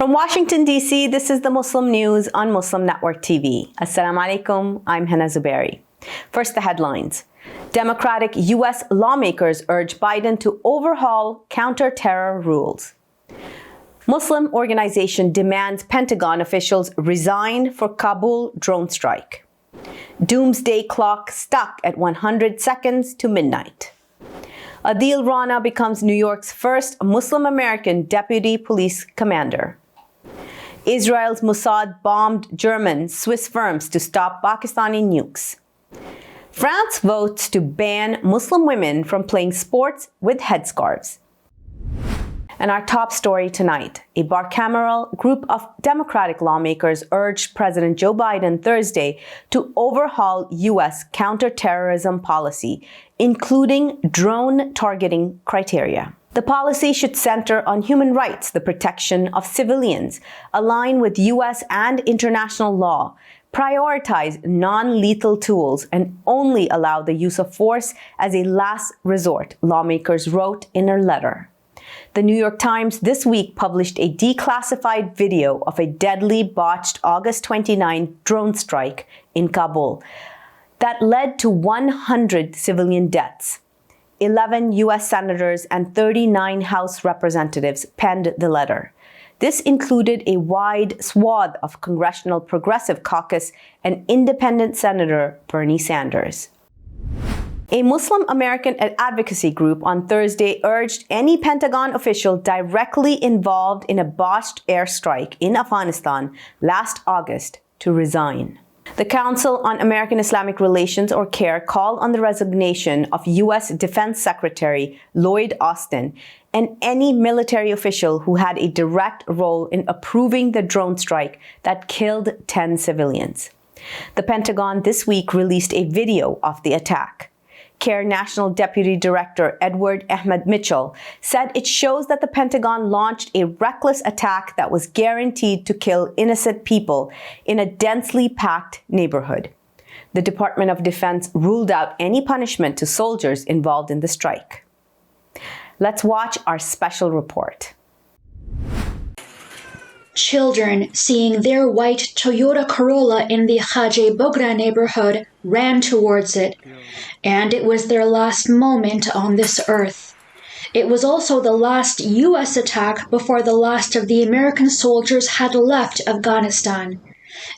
From Washington, D.C., this is the Muslim News on Muslim Network TV. Assalamu alaikum, I'm Hena Zuberi. First, the headlines. Democratic U.S. lawmakers urge Biden to overhaul counter-terror rules. Muslim organization demands Pentagon officials resign for Kabul drone strike. Doomsday clock stuck at 100 seconds to midnight. ADEEL RANA becomes New York's first Muslim-American deputy police commander. Israel's MOSSAD bombed German Swiss firms to stop Pakistani nukes. France votes to ban Muslim women from playing sports with headscarves. And our top story tonight, a bicameral group of Democratic lawmakers urged President Joe Biden Thursday to overhaul U.S. counterterrorism policy, including drone targeting criteria. The policy should center on human rights, the protection of civilians, align with U.S. and international law, prioritize non-lethal tools, and only allow the use of force as a last resort, lawmakers wrote in a letter. The New York Times this week published a declassified video of a deadly botched August 29 drone strike in Kabul that led to 100 civilian deaths. 11 U.S. senators and 39 House representatives penned the letter. This included a wide swath of Congressional Progressive Caucus and Independent Senator Bernie Sanders. A Muslim American advocacy group on Thursday urged any Pentagon official directly involved in a botched airstrike in Afghanistan last August to resign. The Council on American Islamic Relations, or CAIR, called on the resignation of U.S. Defense Secretary Lloyd Austin and any military official who had a direct role in approving the drone strike that killed 10 civilians. The Pentagon this week released a video of the attack. CAIR National Deputy Director Edward Ahmed Mitchell said it shows that the Pentagon launched a reckless attack that was guaranteed to kill innocent people in a densely packed neighborhood. The Department of Defense ruled out any punishment to soldiers involved in the strike. Let's watch our special report. Children, seeing their white Toyota Corolla in the Haji Bogra neighborhood, ran towards it, and it was their last moment on this earth. It was also the last U.S. attack before the last of the American soldiers had left Afghanistan.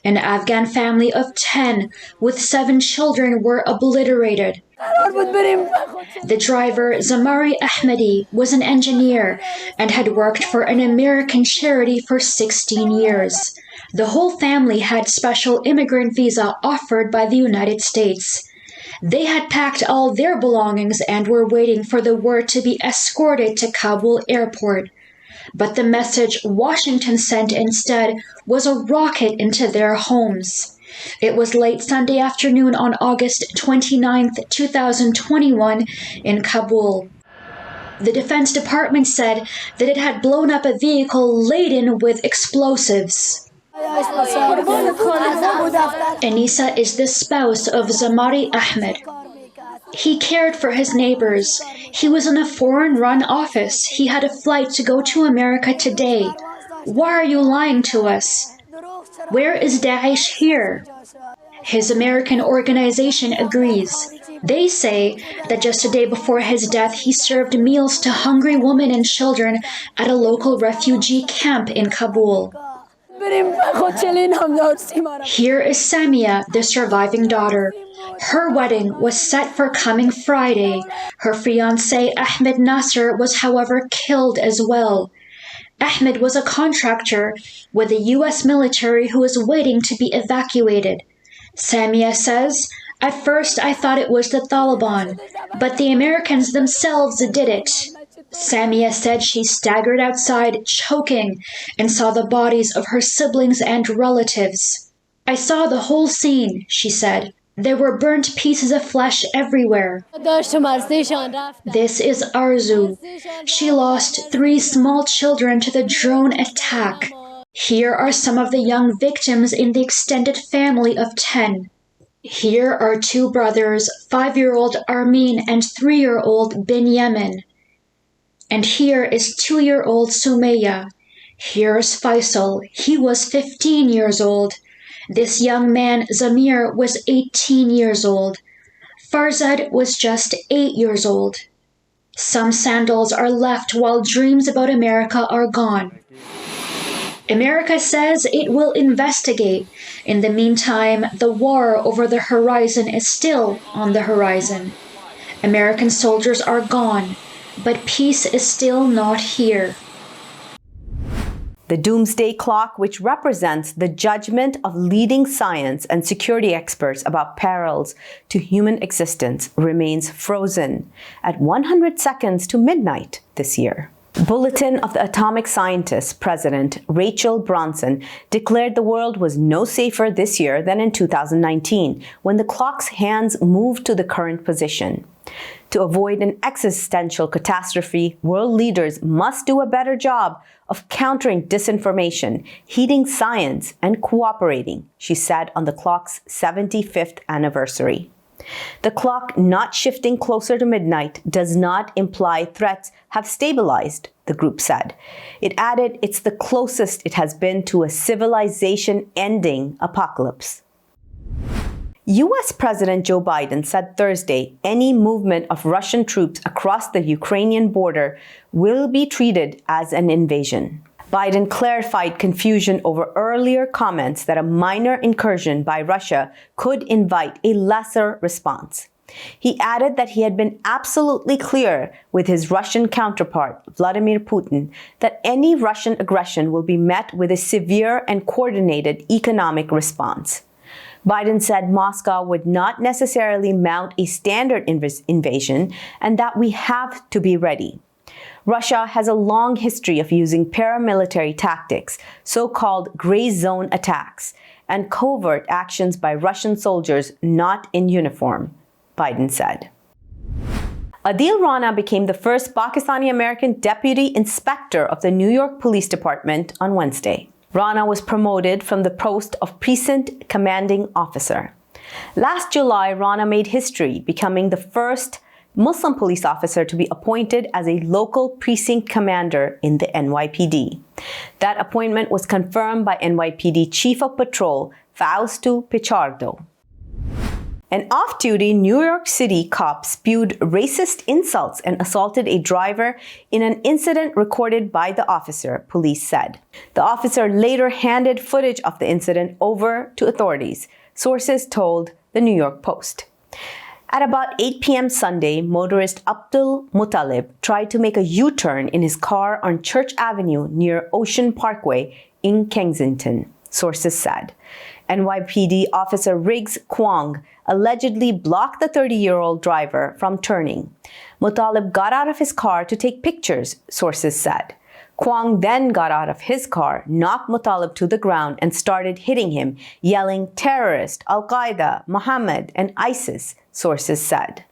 An Afghan family of 10 with 7 children were obliterated. The driver, Zamari Ahmadi, was an engineer and had worked for an American charity for 16 years. The whole family had special immigrant visa offered by the United States. They had packed all their belongings and were waiting for the word to be escorted to Kabul airport. But the message Washington sent instead was a rocket into their homes. It was late Sunday afternoon on August 29, 2021 in Kabul. The Defense Department said that it had blown up a vehicle laden with explosives. Anisa is the spouse of Zamari Ahmed. He cared for his neighbors. He was in a foreign-run office. He had a flight to go to America today. Why are you lying to us? Where is Daesh here? His American organization agrees. They say that just a day before his death, he served meals to hungry women and children at a local refugee camp in Kabul. Here is Samia, the surviving daughter. Her wedding was set for coming Friday. Her fiancé, Ahmed Nasser, was however killed as well. Ahmed was a contractor with the U.S. military who was waiting to be evacuated. Samia says, "At first I thought it was the Taliban, but the Americans themselves did it." Samia said she staggered outside, choking, and saw the bodies of her siblings and relatives. "I saw the whole scene," she said. "There were burnt pieces of flesh everywhere." This is Arzu. She lost 3 small children to the drone attack. Here are some of the young victims in the extended family of 10. Here are 2 brothers, 5-year-old Armin and 3-year-old Binyamin. And here is 2-year-old Sumaya. Here's Faisal. He was 15 years old. This young man, Zamir, was 18 years old. Farzad was just 8 years old. Some sandals are left while dreams about America are gone. America says it will investigate. In the meantime, the war over the horizon is still on the horizon. American soldiers are gone, but peace is still not here. The doomsday clock, which represents the judgment of leading science and security experts about perils to human existence, remains frozen at 100 seconds to midnight this year. Bulletin of the Atomic Scientists President Rachel Bronson declared the world was no safer this year than in 2019, when the clock's hands moved to the current position. To avoid an existential catastrophe, world leaders must do a better job of countering disinformation, heeding science, and cooperating, she said on the clock's 75th anniversary. The clock not shifting closer to midnight does not imply threats have stabilized, the group said. It added it's the closest it has been to a civilization-ending apocalypse. U.S. President Joe Biden said Thursday any movement of Russian troops across the Ukrainian border will be treated as an invasion. Biden clarified confusion over earlier comments that a minor incursion by Russia could invite a lesser response. He added that he had been absolutely clear with his Russian counterpart, Vladimir Putin, that any Russian aggression will be met with a severe and coordinated economic response. Biden said Moscow would not necessarily mount a standard invasion and that we have to be ready. Russia has a long history of using paramilitary tactics, so-called gray zone attacks, and covert actions by Russian soldiers not in uniform, Biden said. ADEEL Rana became the first Pakistani-American deputy inspector of the New York Police Department on Wednesday. Rana was promoted from the post of precinct commanding officer. Last July, Rana made history, becoming the first Muslim police officer to be appointed as a local precinct commander in the NYPD. That appointment was confirmed by NYPD Chief of Patrol, Fausto Pichardo. An off-duty New York City cop spewed racist insults and assaulted a driver in an incident recorded by the officer, police said. The officer later handed footage of the incident over to authorities, sources told the New York Post. At about 8 p.m. Sunday, motorist Abdul Muttalib tried to make a U-turn in his car on Church Avenue near Ocean Parkway in Kensington, sources said. NYPD officer Riggs Kwong allegedly blocked the 30-year-old driver from turning. Muttalib got out of his car to take pictures, sources said. Kwong then got out of his car, knocked Muttalib to the ground, and started hitting him, yelling terrorist, Al-Qaeda, Muhammad, and ISIS, sources said.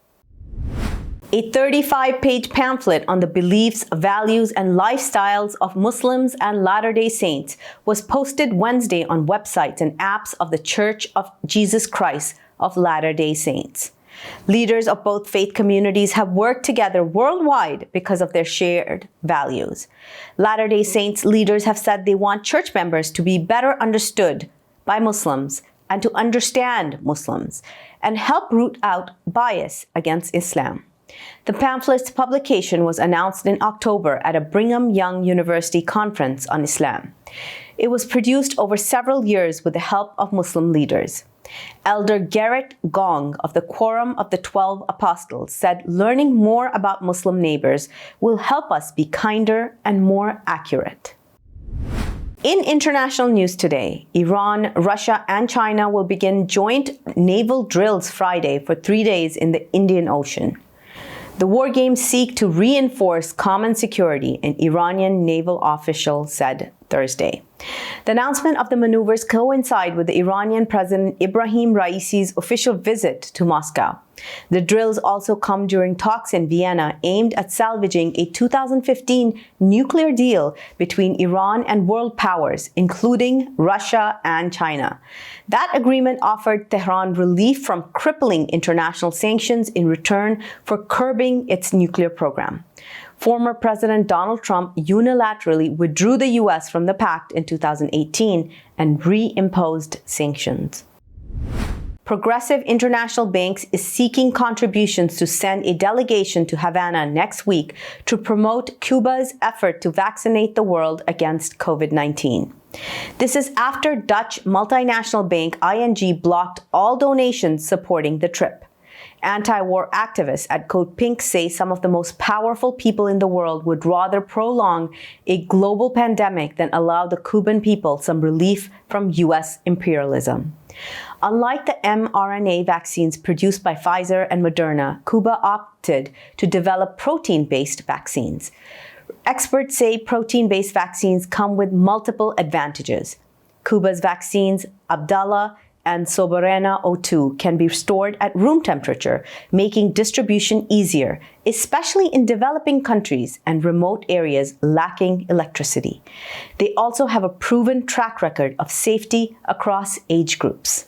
A 35-page pamphlet on the beliefs, values, and lifestyles of Muslims and Latter-day Saints was posted Wednesday on websites and apps of the Church of Jesus Christ of Latter-day Saints. Leaders of both faith communities have worked together worldwide because of their shared values. Latter-day Saints leaders have said they want church members to be better understood by Muslims and to understand Muslims and help root out bias against Islam. The pamphlet's publication was announced in October at a Brigham Young University conference on Islam. It was produced over several years with the help of Muslim leaders. Elder Garrett Gong of the Quorum of the 12 Apostles said learning more about Muslim neighbors will help us be kinder and more accurate. In international news today, Iran, Russia, and China will begin joint naval drills Friday for 3 days in the Indian Ocean. The war games seek to reinforce common security, an Iranian naval official said Thursday. The announcement of the maneuvers coincide with the Iranian President Ibrahim Raisi's official visit to Moscow. The drills also come during talks in Vienna aimed at salvaging a 2015 nuclear deal between Iran and world powers, including Russia and China. That agreement offered Tehran relief from crippling international sanctions in return for curbing its nuclear program. Former President Donald Trump unilaterally withdrew the U.S. from the pact in 2018 and reimposed sanctions. Progressive International Banks is seeking contributions to send a delegation to Havana next week to promote Cuba's effort to vaccinate the world against COVID-19. This is after Dutch multinational bank ING blocked all donations supporting the trip. Anti-war activists at Code Pink say some of the most powerful people in the world would rather prolong a global pandemic than allow the Cuban people some relief from U.S. imperialism. Unlike the mRNA vaccines produced by Pfizer and Moderna, Cuba opted to develop protein-based vaccines. Experts say protein-based vaccines come with multiple advantages. Cuba's vaccines, Abdala and Soberana O2, can be stored at room temperature, making distribution easier, especially in developing countries and remote areas lacking electricity. They also have a proven track record of safety across age groups.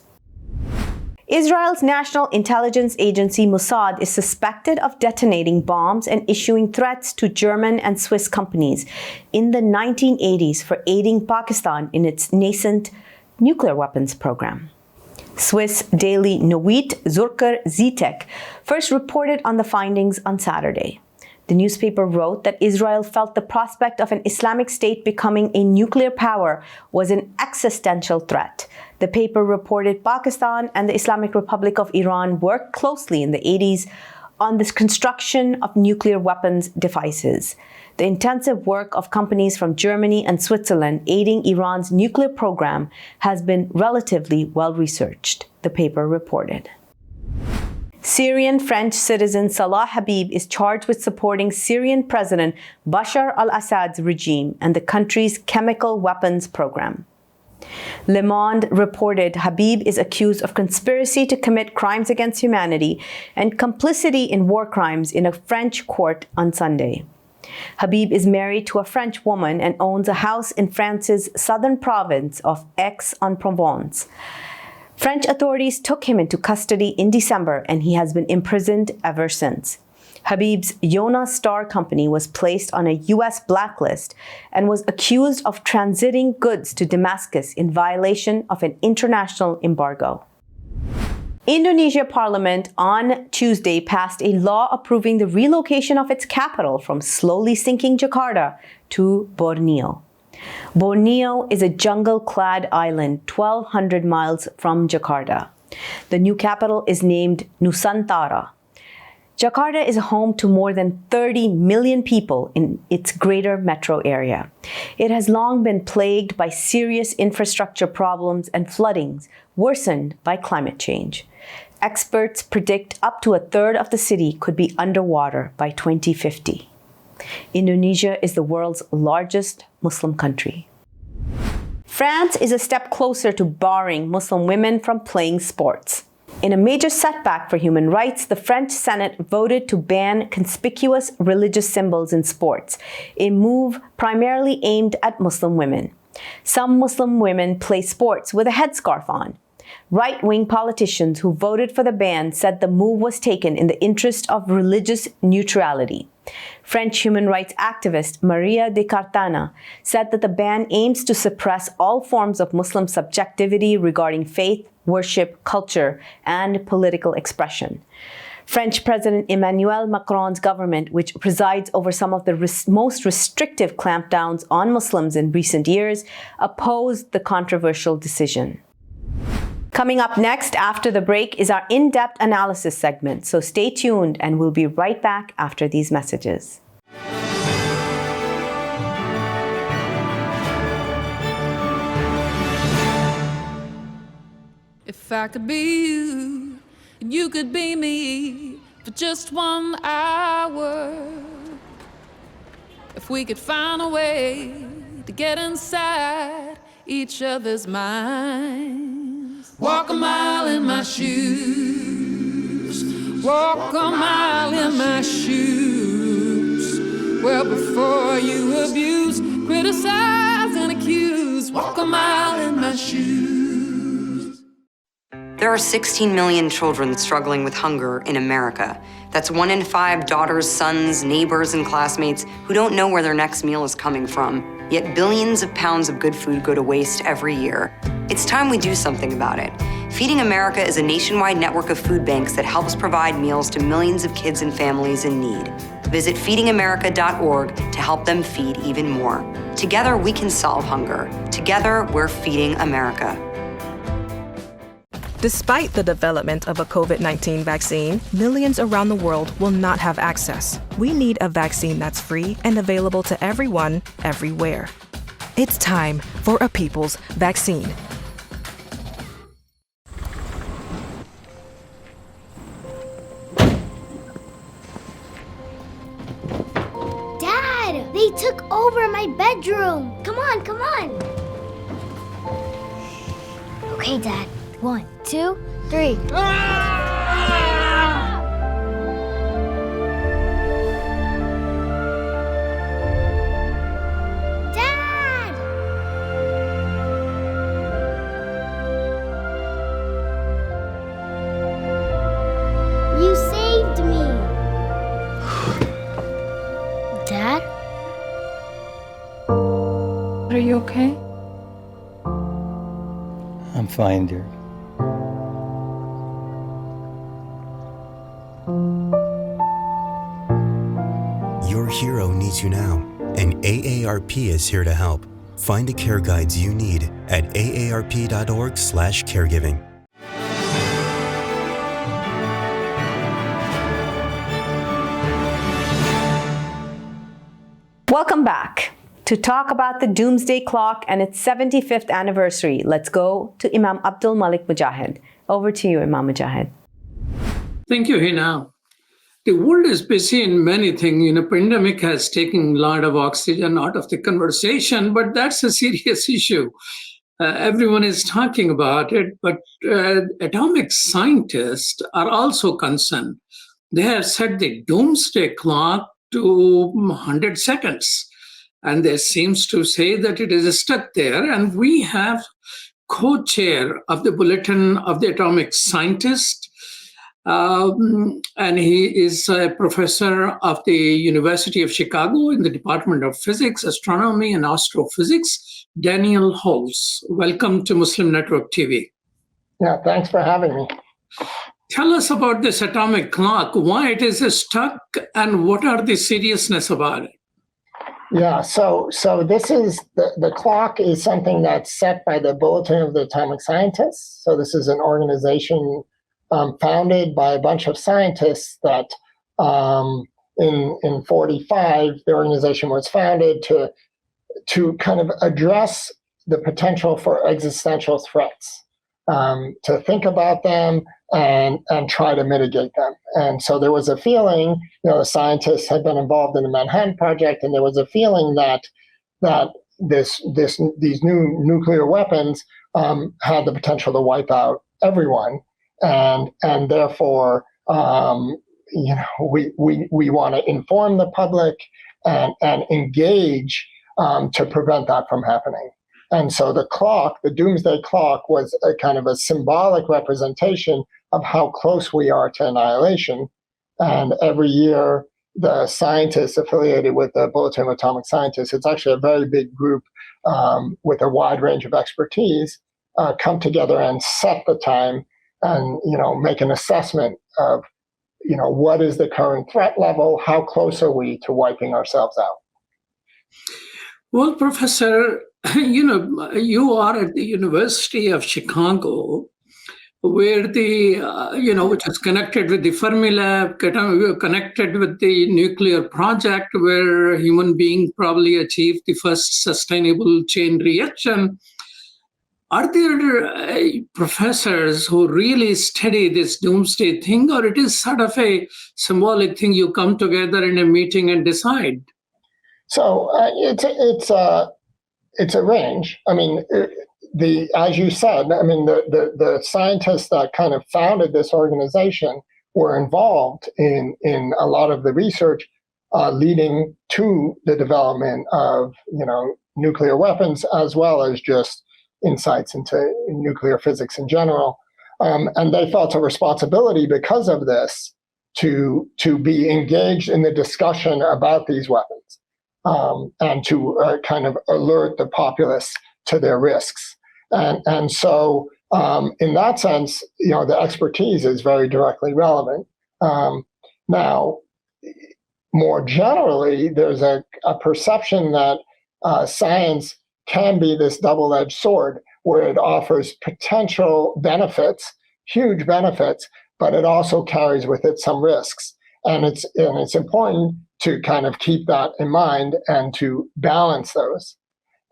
Israel's National Intelligence Agency Mossad is suspected of detonating bombs and issuing threats to German and Swiss companies in the 1980s for aiding Pakistan in its nascent nuclear weapons program. Swiss daily Neue Zürcher Zeitung first reported on the findings on Saturday. The newspaper wrote that Israel felt the prospect of an Islamic State becoming a nuclear power was an existential threat. The paper reported Pakistan and the Islamic Republic of Iran worked closely in the 80s on the construction of nuclear weapons devices. The intensive work of companies from Germany and Switzerland aiding Iran's nuclear program has been relatively well researched, the paper reported. Syrian French citizen Salah Habib is charged with supporting Syrian President Bashar al-Assad's regime and the country's chemical weapons program. Le Monde reported Habib is accused of conspiracy to commit crimes against humanity and complicity in war crimes in a French court on Sunday. Habib is married to a French woman and owns a house in France's southern province of Aix-en-Provence. French authorities took him into custody in December and he has been imprisoned ever since. Habib's Yona Star company was placed on a U.S. blacklist and was accused of transiting goods to Damascus in violation of an international embargo. Indonesia Parliament on Tuesday passed a law approving the relocation of its capital from slowly sinking Jakarta to Borneo. Borneo is a jungle-clad island 1,200 miles from Jakarta. The new capital is named Nusantara. Jakarta is home to more than 30 million people in its greater metro area. It has long been plagued by serious infrastructure problems and floodings worsened by climate change. Experts predict up to a third of the city could be underwater by 2050. Indonesia is the world's largest Muslim country. France is a step closer to barring Muslim women from playing sports. In a major setback for human rights, the French Senate voted to ban conspicuous religious symbols in sports, a move primarily aimed at Muslim women. Some Muslim women play sports with a headscarf on. Right-wing politicians who voted for the ban said the move was taken in the interest of religious neutrality. French human rights activist Maria de Cartana said that the ban aims to suppress all forms of Muslim subjectivity regarding faith, worship, culture, and political expression. French President Emmanuel Macron's government, which presides over some of the most restrictive clampdowns on Muslims in recent years, opposed the controversial decision. Coming up next after the break is our in-depth analysis segment, so stay tuned and we'll be right back after these messages. If I could be you, and you could be me for just 1 hour. If we could find a way to get inside each other's minds. Walk a mile in my shoes. Walk a mile in my shoes. Well, before you abuse, criticize and accuse. Walk a mile in my shoes. There are 16 million children struggling with hunger in America. That's 1 in 5 daughters, sons, neighbors, and classmates who don't know where their next meal is coming from. Yet billions of pounds of good food go to waste every year. It's time we do something about it. Feeding America is a nationwide network of food banks that helps provide meals to millions of kids and families in need. Visit feedingamerica.org to help them feed even more. Together, we can solve hunger. Together, we're feeding America. Despite the development of a COVID-19 vaccine, millions around the world will not have access. We need a vaccine that's free and available to everyone, everywhere. It's time for a people's vaccine. Dad, they took over my bedroom. Come on, come on. Okay, Dad. 1, 2, 3. Dad! You saved me. Dad? Are you okay? I'm fine, dear. Your hero needs you now, and AARP is here to help. Find the care guides you need at aarp.org/caregiving. Welcome back. To talk about the Doomsday Clock and its 75th anniversary, let's go to Imam Abdul Malik Mujahid. Over to you, Imam Mujahid. Thank you, Hena. The world is busy in many things. Pandemic has taken a lot of oxygen out of the conversation, but that's a serious issue. Everyone is talking about it, but atomic scientists are also concerned. They have set the doomsday clock to 100 seconds, and there seems to say that it is stuck there. And we have co-chair of the Bulletin of the Atomic Scientist, and he is a professor of the University of Chicago in the Department of Physics, Astronomy, and Astrophysics, Daniel HOLZ. Welcome to Muslim Network TV. Yeah, thanks for having me. Tell us about this atomic clock, why it is stuck, and what are the seriousness about it? Yeah, so this is, the clock is something that's set by the Bulletin of the Atomic Scientists. So this is an organization founded by a bunch of scientists that in 45, the organization was founded to kind of address the potential for existential threats, to think about them and try to mitigate them. And so there was a feeling, the scientists had been involved in the Manhattan Project, and there was a feeling that these new nuclear weapons had the potential to wipe out everyone. And therefore, we want to inform the public and engage to prevent that from happening. And so the clock, the doomsday clock, was a kind of a symbolic representation of how close we are to annihilation. And every year, the scientists affiliated with the Bulletin of Atomic Scientists, it's actually a very big group with a wide range of expertise, come together and set the time and make an assessment of what is the current threat level, how close are we to wiping ourselves out. Well, Professor, you are at the University of Chicago, where the which is connected with the Fermilab, connected with the nuclear project, where human being probably achieved the first sustainable chain reaction. Are there professors who really study this doomsday thing, or it is sort of a symbolic thing you come together in a meeting and decide? So it's a range. I mean, as you said, I mean, the scientists that kind of founded this organization were involved in a lot of the research leading to the development of nuclear weapons, as well as just insights into nuclear physics in general. And they felt a responsibility because of this to be engaged in the discussion about these weapons, and to kind of alert the populace to their risks. And so in that sense, the expertise is very directly relevant. Now, more generally, there's a perception that science can be this double-edged sword where it offers potential benefits, huge benefits, but it also carries with it some risks. And it's important to kind of keep that in mind and to balance those.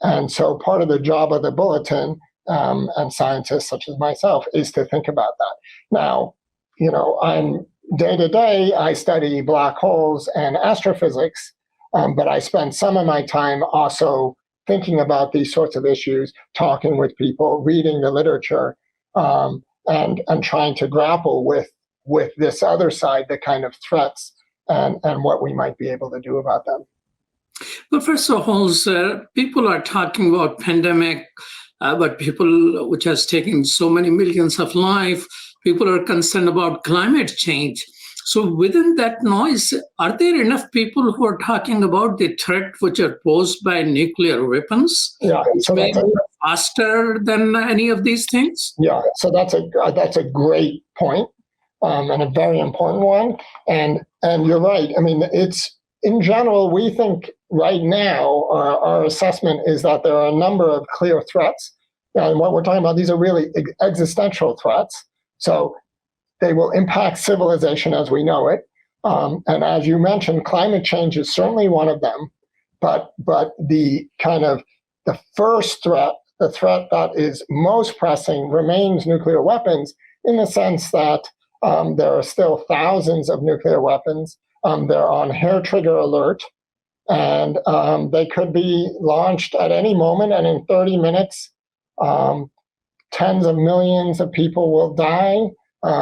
And so part of the job of the bulletin, and scientists such as myself, is to think about that. Now, I'm day to day, I study black holes and astrophysics, but I spend some of my time also thinking about these sorts of issues, talking with people, reading the literature, and trying to grapple with this other side, the kind of threats and what we might be able to do about them. Well, first of all, people are talking about pandemic, but people, which has taken so many millions of lives, people are concerned about climate change. So within that noise, are there enough people who are talking about the threat which are posed by nuclear weapons? Yeah, so maybe faster than any of these things? Yeah, so that's a great point, and a very important one. And you're right. I mean, it's in general, we think right now our assessment is that there are a number of clear threats. And what we're talking about, these are really existential threats. So they will impact civilization as we know it. And as you mentioned, climate change is certainly one of them. But the kind of the first threat, the threat that is most pressing, remains nuclear weapons, in the sense that there are still thousands of nuclear weapons. They're on hair trigger alert, and they could be launched at any moment, and in 30 minutes, tens of millions of people will die,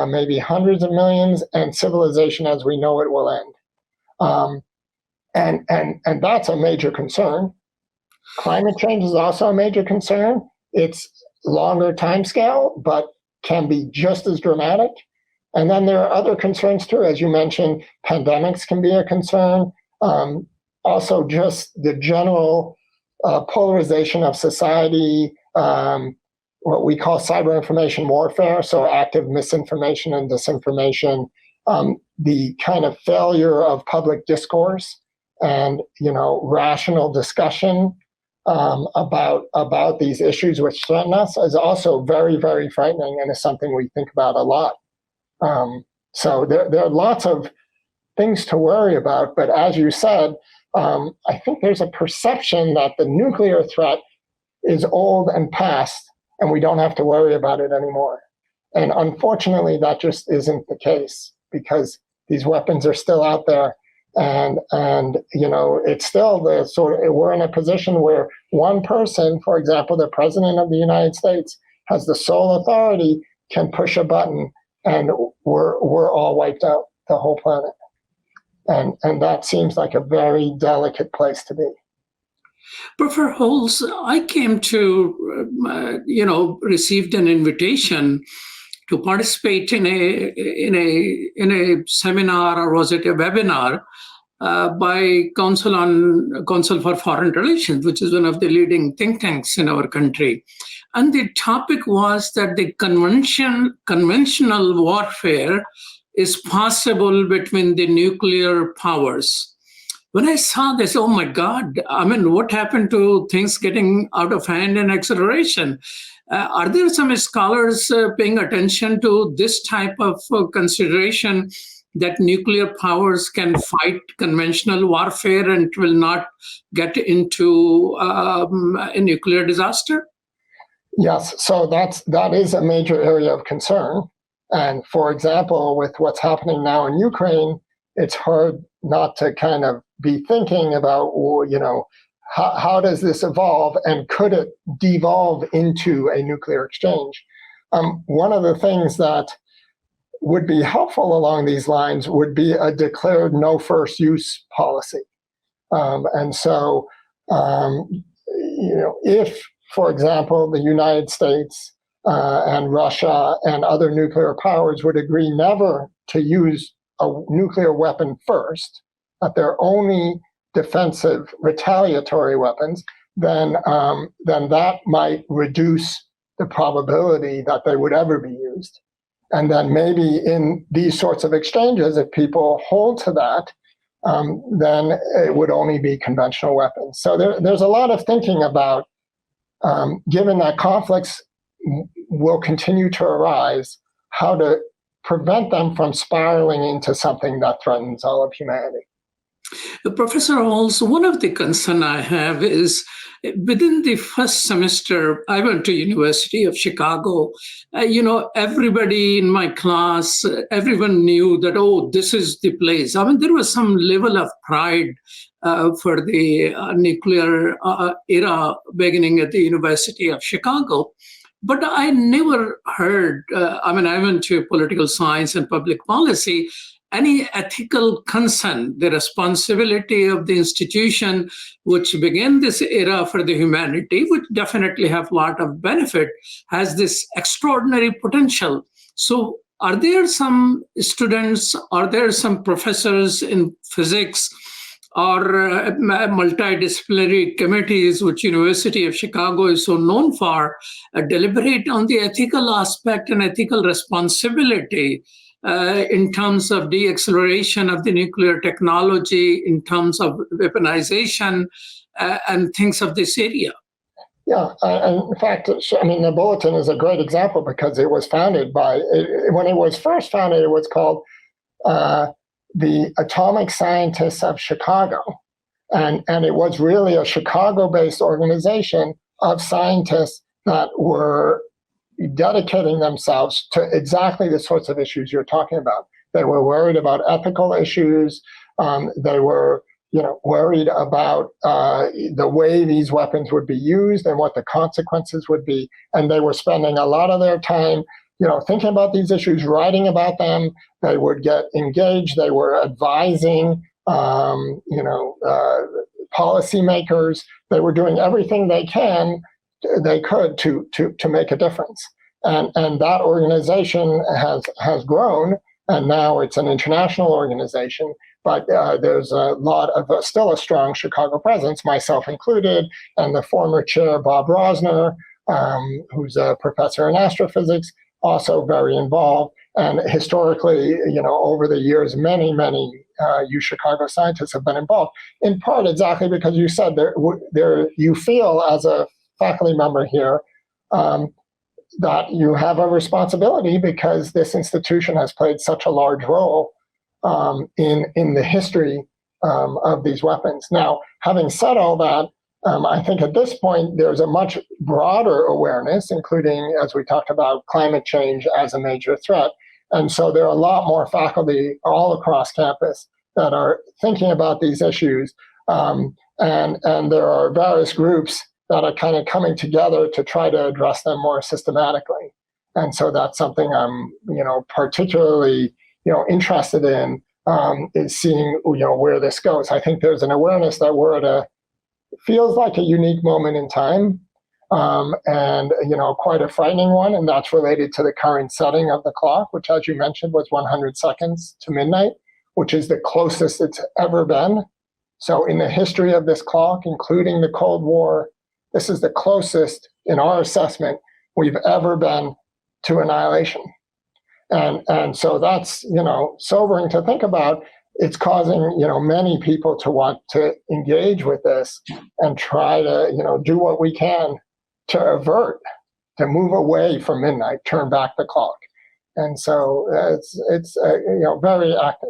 maybe hundreds of millions, and civilization as we know it will end. And that's a major concern. Climate change is also a major concern. It's longer timescale, but can be just as dramatic. And then there are other concerns too, as you mentioned. Pandemics can be a concern. Also, just the general polarization of society, what we call cyber information warfare, so active misinformation and disinformation, the kind of failure of public discourse and rational discussion about these issues which threaten us is also very, very frightening, and is something we think about a lot. So there are lots of things to worry about, but as you said, I think there's a perception that the nuclear threat is old and past, and we don't have to worry about it anymore. And unfortunately, that just isn't the case, because these weapons are still out there, and it's still the sort of, we're in a position where one person, for example, the President of the United States, has the sole authority, can push a button, and we're all wiped out, the whole planet. And that seems like a very delicate place to be. Professor HOLZ, I came to, received an invitation to participate in a seminar, or was it a webinar, by Council for Foreign Relations, which is one of the leading think tanks in our country. And the topic was that the conventional warfare is possible between the nuclear powers. When I saw this, oh my God, I mean, what happened to things getting out of hand and acceleration? Are there some scholars paying attention to this type of consideration, that nuclear powers can fight conventional warfare and will not get into a nuclear disaster? Yes, so that is a major area of concern. And for example, with what's happening now in Ukraine, it's hard not to kind of be thinking about, how does this evolve, and could it devolve into a nuclear exchange? One of the things that would be helpful along these lines would be a declared no first use policy. And so, if, for example, the United States and Russia and other nuclear powers would agree never to use a nuclear weapon first, that they're only defensive retaliatory weapons, then that might reduce the probability that they would ever be used. And then maybe in these sorts of exchanges, if people hold to that, then it would only be conventional weapons. So there's a lot of thinking about, given that conflicts will continue to arise, how to prevent them from spiraling into something that threatens all of humanity. Professor HOLZ, one of the concerns I have is within the first semester, I went to University of Chicago. Everybody in my class, everyone knew that, oh, this is the place. I mean, there was some level of pride for the nuclear era beginning at the University of Chicago. But I never heard, I went to political science and public policy, any ethical concern, the responsibility of the institution which began this era for the humanity, which definitely have a lot of benefit, has this extraordinary potential. So are there some students, are there some professors in physics or multidisciplinary committees, which University of Chicago is so known for, deliberate on the ethical aspect and ethical responsibility in terms of de-acceleration of the nuclear technology, in terms of weaponization and things of this area? Yeah, and in fact, the Bulletin is a great example because it was founded by, when it was first founded, it was called the Atomic Scientists of Chicago. And it was really a Chicago-based organization of scientists that were dedicating themselves to exactly the sorts of issues you're talking about. They were worried about ethical issues. They were, worried about the way these weapons would be used and what the consequences would be. And they were spending a lot of their time, thinking about these issues, writing about them. They would get engaged. They were advising, policymakers. They were doing everything they could to make a difference. And that organization has grown, and now it's an international organization. But there's a lot of still a strong Chicago presence, myself included, and the former chair, Bob Rosner, who's a professor in astrophysics, also very involved. And historically, over the years, many you Chicago scientists have been involved, in part exactly because you said you feel as a faculty member here that you have a responsibility because this institution has played such a large role in the history of these weapons. Now, having said all that, I think at this point there's a much broader awareness, including, as we talked about, climate change as a major threat. And so there are a lot more faculty all across campus that are thinking about these issues. And there are various groups that are kind of coming together to try to address them more systematically. And so that's something I'm, particularly, interested in, is seeing, where this goes. I think there's an awareness that we're at feels like a unique moment in time, and, quite a frightening one. And that's related to the current setting of the clock, which, as you mentioned, was 100 seconds to midnight, which is the closest it's ever been. So in the history of this clock, including the Cold War, this is the closest, in our assessment, we've ever been to annihilation. And so that's, sobering to think about. It's causing, many people to want to engage with this and try to, do what we can to avert, to move away from midnight, turn back the clock. And so it's very active.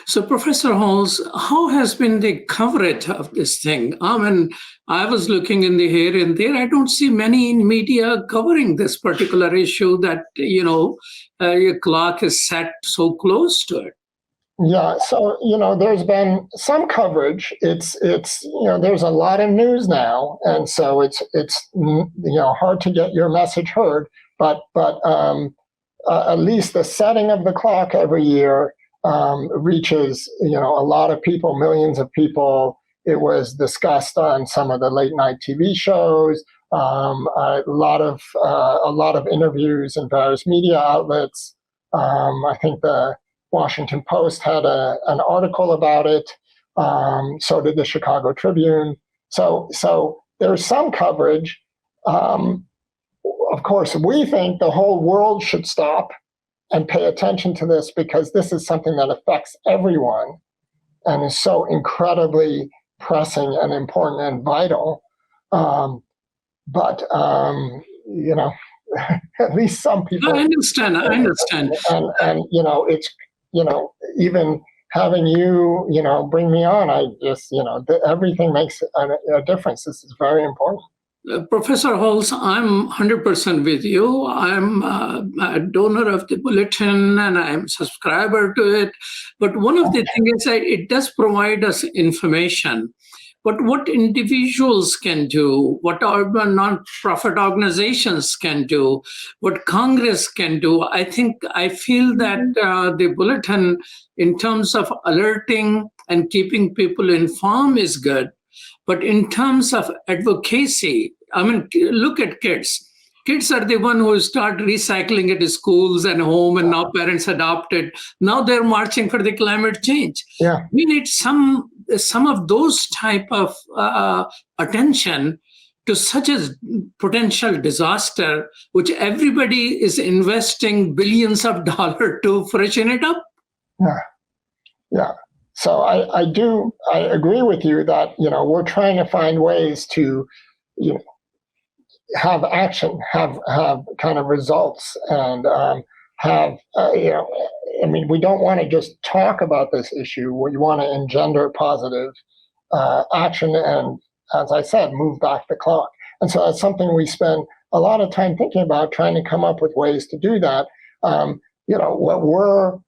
So, Professor HOLZ, how has been the coverage of this thing? I was looking in the here and there. I don't see many in media covering this particular issue that, your clock is set so close to it. Yeah, so, there's been some coverage. It's there's a lot of news now. And so it's hard to get your message heard. But at least the setting of the clock every year reaches, a lot of people, millions of people. It was discussed on some of the late night TV shows. a lot of interviews in various media outlets. I think the Washington Post had an article about it. So did the Chicago Tribune. So there's some coverage. Of course, we think the whole world should stop and pay attention to this, because this is something that affects everyone and is so incredibly pressing and important and vital. But at least some people. I understand. And it's, even having you, bring me on, I just, everything makes a difference. This is very important. Professor HOLZ, I'm 100% with you. I'm a donor of the bulletin and I'm a subscriber to it. But one of the things is that it does provide us information. But what individuals can do, what our non-profit organizations can do, what Congress can do, I feel that the bulletin, in terms of alerting and keeping people informed, is good. But in terms of advocacy, look at kids. Kids are the one who start recycling at schools and home, and now parents adopt it. Now they're marching for the climate change. Yeah. We need some of those type of attention to such a potential disaster, which everybody is investing billions of dollars to freshen it up. Yeah. So I agree with you that, we're trying to find ways to, have action, have kind of results, and we don't want to just talk about this issue. We want to engender positive action and, as I said, move back the clock. And so that's something we spend a lot of time thinking about, trying to come up with ways to do that. What we're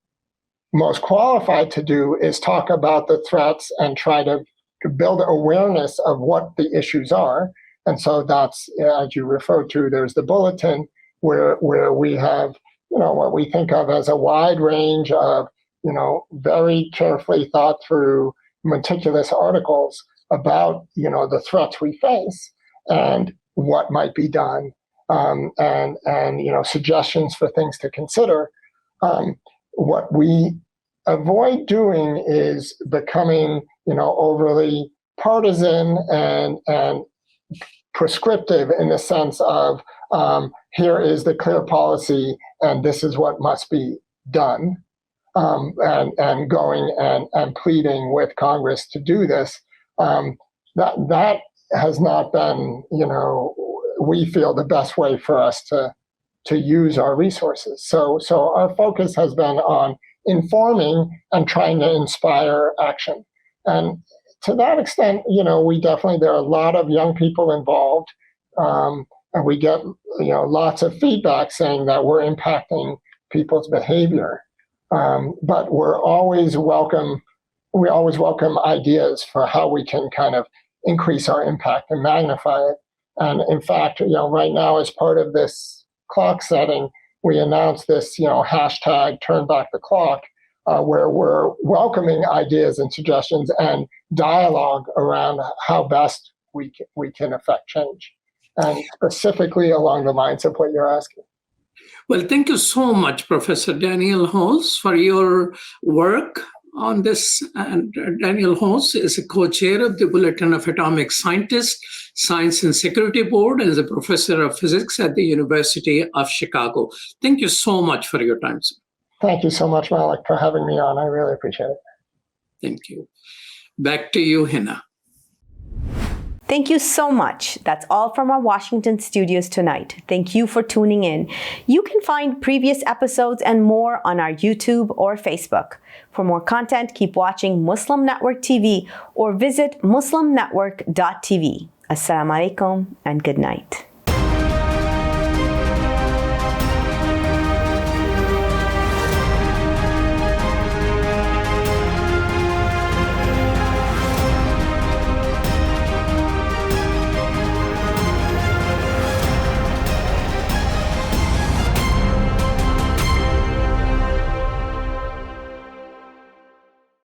most qualified to do is talk about the threats and try to build awareness of what the issues are. And so that's, as you referred to, there's the bulletin where we have, what we think of as a wide range of, very carefully thought through, meticulous articles about, the threats we face and what might be done, and suggestions for things to consider. What we avoid doing is becoming, overly partisan and prescriptive in the sense of here is the clear policy and this is what must be done, and going and pleading with Congress to do this. That has not been, we feel, the best way for us to use our resources. So our focus has been on informing and trying to inspire action. And to that extent, there are a lot of young people involved, and we get, lots of feedback saying that we're impacting people's behavior. But we always welcome ideas for how we can kind of increase our impact and magnify it. And in fact, right now, as part of this clock setting, we announced this, hashtag Turn Back the Clock, where we're welcoming ideas and suggestions and dialogue around how best we can affect change, and specifically along the lines of what you're asking. Well, thank you so much, Professor Daniel HOLZ, for your work on this. And Daniel HOLZ is a co-chair of the Bulletin of Atomic Scientists, Science and Security Board, and is a professor of physics at the University of Chicago. Thank you so much for your time, sir. Thank you so much, Malik, for having me on. I really appreciate it. Thank you. Back to you, Hena. Thank you so much. That's all from our Washington studios tonight. Thank you for tuning in. You can find previous episodes and more on our YouTube or Facebook. For more content, keep watching Muslim Network TV or visit muslimnetwork.tv. Assalamu alaikum and good night.